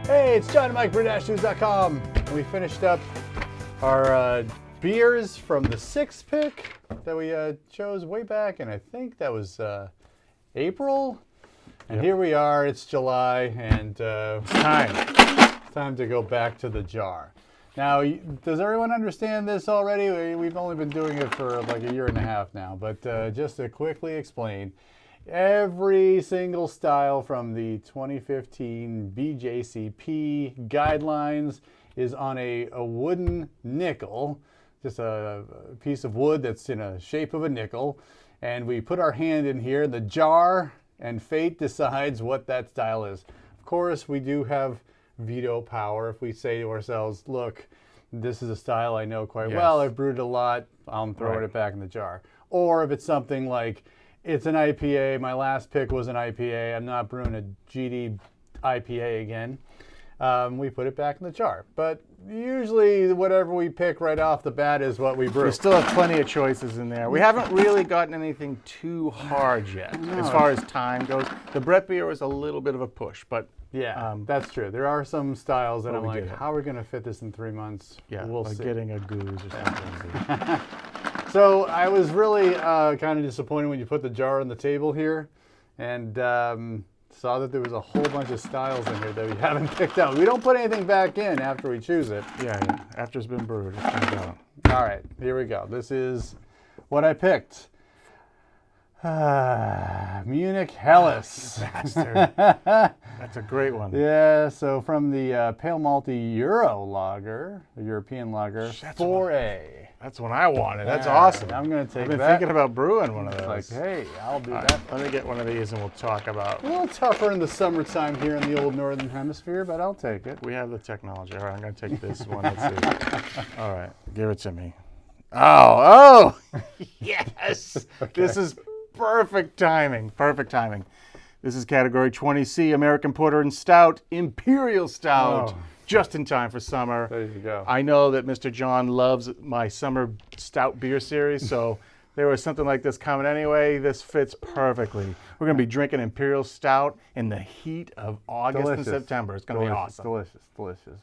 Hey, it's John and Mike, brew-news.com. We finished up our beers from the 6 pick that we chose way back, and I think that was April. And Here we are, it's July, and it's time to go back to the jar. Now, does everyone understand this already? We've only been doing it for like a year and a half now, but just to quickly explain, every single style from the 2015 BJCP guidelines is on a wooden nickel, just a piece of wood that's in a shape of a nickel, and we put our hand in here in the jar, and fate decides what that style is. Of course, we do have veto power if we say to ourselves, look, this is a style I know quite well, I've brewed it a lot, I'm throwing it back in the jar. Or if it's something like, it's an IPA, my last pick was an IPA, I'm not brewing a GD IPA again, we put it back in the jar. But usually whatever we pick right off the bat is what we brew. We still have plenty of choices in there. We haven't really gotten anything too hard yet as far as time goes. The Brett beer was a little bit of a push, but yeah, that's true. There are some styles that I'm like, how are we going to fit this in 3 months? Yeah, we'll like see. getting a goose or something. So I was really kind of disappointed when you put the jar on the table here and saw that there was a whole bunch of styles in here that we haven't picked out. We don't put anything back in after we choose it. Yeah. After it's been brewed, it comes out. All right, here we go. This is what I picked. Munich Helles. Bastard. That's a great one. Yeah, so from the Pale Malty Euro Lager, the European Lager, 4A. That's one I wanted. That's awesome. I'm going to take that. I've been thinking about brewing one of those. Like, hey, I'll do All that. right, let me get one of these and we'll talk about. A little tougher in the summertime here in the old Northern Hemisphere, but I'll take it. We have the technology. All right, I'm going to take this one. Let's see. All right, give it to me. Oh, yes. Okay. This is perfect timing. Perfect timing. This is category 20C, American Porter and Stout, Imperial Stout. Oh. Just in time for summer. There you go. I know that Mr. John loves my summer stout beer series, so there was something like this coming anyway. This fits perfectly. We're going to be drinking Imperial Stout in the heat of August and September. It's going to be awesome. Delicious.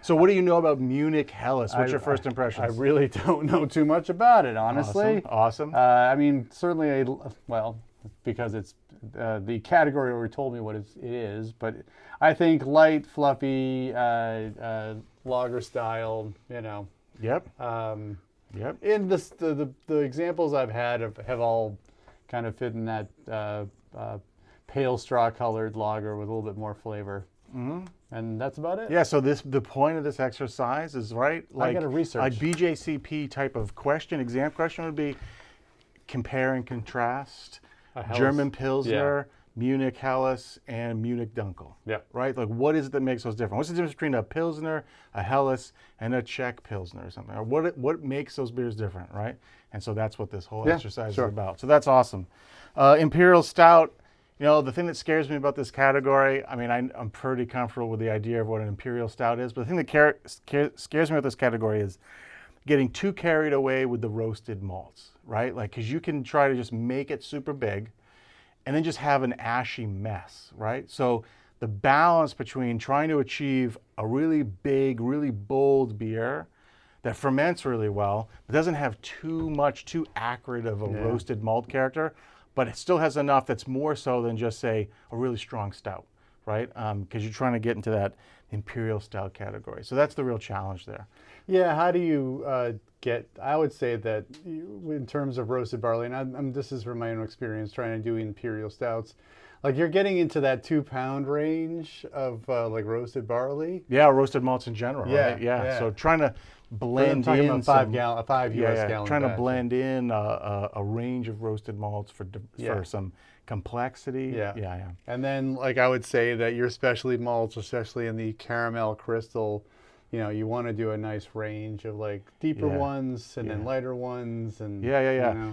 So what do you know about Munich Helles? What's your first impressions? I really don't know too much about it, honestly. Awesome. I mean, certainly, because it's the category already told me what it is, but I think light, fluffy, lager style, Yep. Yep. In the examples I've had have all kind of fit in that pale straw-colored lager with a little bit more flavor. Mm-hmm. And that's about it. Yeah, so the point of this exercise is, right, I got to research. A BJCP type of exam question would be compare and contrast German Pilsner, Munich Helles, and Munich Dunkel. Yeah. Right? Like, what is it that makes those different? What's the difference between a Pilsner, a Helles, and a Czech Pilsner or something? Or what makes those beers different, right? And so that's what this whole exercise is about. So that's awesome. Imperial Stout. The thing that scares me about this category, I mean, I'm pretty comfortable with the idea of what an Imperial Stout is, but the thing that scares me about this category is getting too carried away with the roasted malts, right? Like, because you can try to just make it super big and then just have an ashy mess, right? So the balance between trying to achieve a really big, really bold beer that ferments really well, but doesn't have too acrid of a roasted malt character, but it still has enough that's more so than just, say, a really strong stout, right? Because you're trying to get into that Imperial Stout category. So that's the real challenge there. Yeah, how do you I would say that in terms of roasted barley, and this is from my own experience trying to do Imperial Stouts, like you're getting into that 2 pound range of like roasted barley. Yeah, roasted malts in general, right? Yeah. So trying to blend in a 5 US gallon trying to batch. blend in a range of roasted malts for some complexity. Yeah. And then, like, I would say that your specialty malts, especially in the caramel crystal, you want to do a nice range of like deeper ones and then lighter ones. And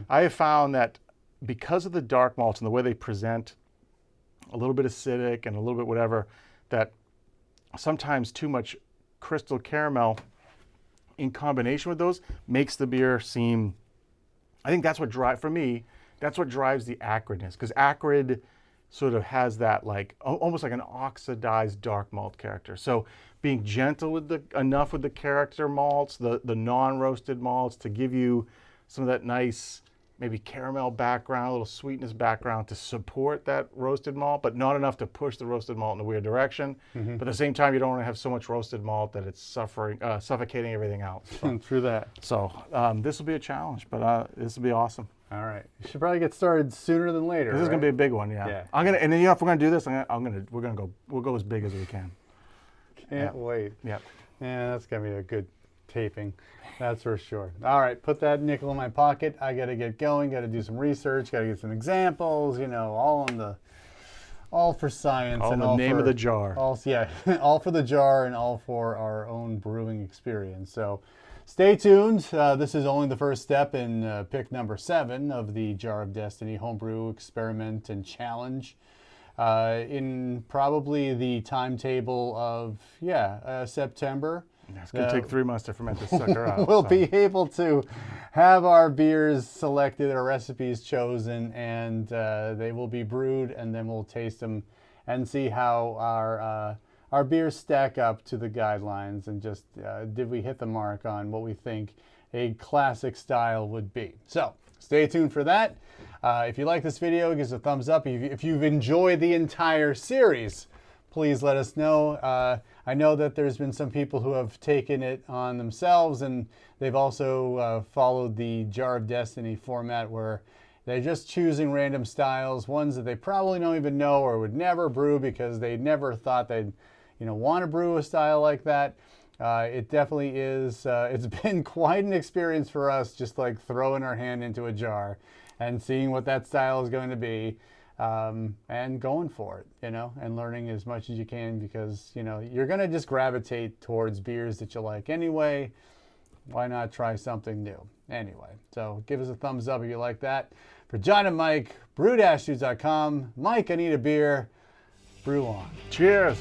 I have found that because of the dark malts and the way they present, a little bit acidic and a little bit whatever, that sometimes too much crystal caramel in combination with those makes the beer seem, I think that's what drives the acridness, because acrid sort of has that like almost like an oxidized dark malt character. So being gentle with enough with the character malts, the non-roasted malts, to give you some of that nice maybe caramel background, a little sweetness background to support that roasted malt, but not enough to push the roasted malt in a weird direction. But at the same time, you don't want to have so much roasted malt that it's suffocating everything else. So, True that. So this will be a challenge, but this will be awesome. All right, you should probably get started sooner than later. This is gonna be a big one, yeah. And then if we're gonna do this, we'll go as big as we can. Can't wait. Yep. Yeah, that's gonna be a good taping. That's for sure. All right, put that nickel in my pocket. I got to get going. Got to do some research. Got to get some examples. You know, all for science all and in the all name for, of the jar. All for the jar and all for our own brewing experience. So, stay tuned. This is only the first step in pick number 7 of the Jar of Destiny Homebrew Experiment and Challenge. In probably the timetable of September. It's going to take 3 months to ferment this sucker out. We'll be able to have our beers selected, our recipes chosen, and they will be brewed, and then we'll taste them and see how our beers stack up to the guidelines, and just did we hit the mark on what we think a classic style would be. So stay tuned for that. If you like this video, give us a thumbs up. If you've enjoyed the entire series, please let us know. I know that there's been some people who have taken it on themselves, and they've also followed the Jar of Destiny format, where they're just choosing random styles, ones that they probably don't even know or would never brew because they never thought they'd want to brew a style like that. It definitely is. It's been quite an experience for us, just like throwing our hand into a jar and seeing what that style is going to be. And going for it, and learning as much as you can, because, you're going to just gravitate towards beers that you like anyway. Why not try something new? Anyway, so give us a thumbs up if you like that. For John and Mike, brew-dudes.com. Mike, I need a beer. Brew on. Cheers.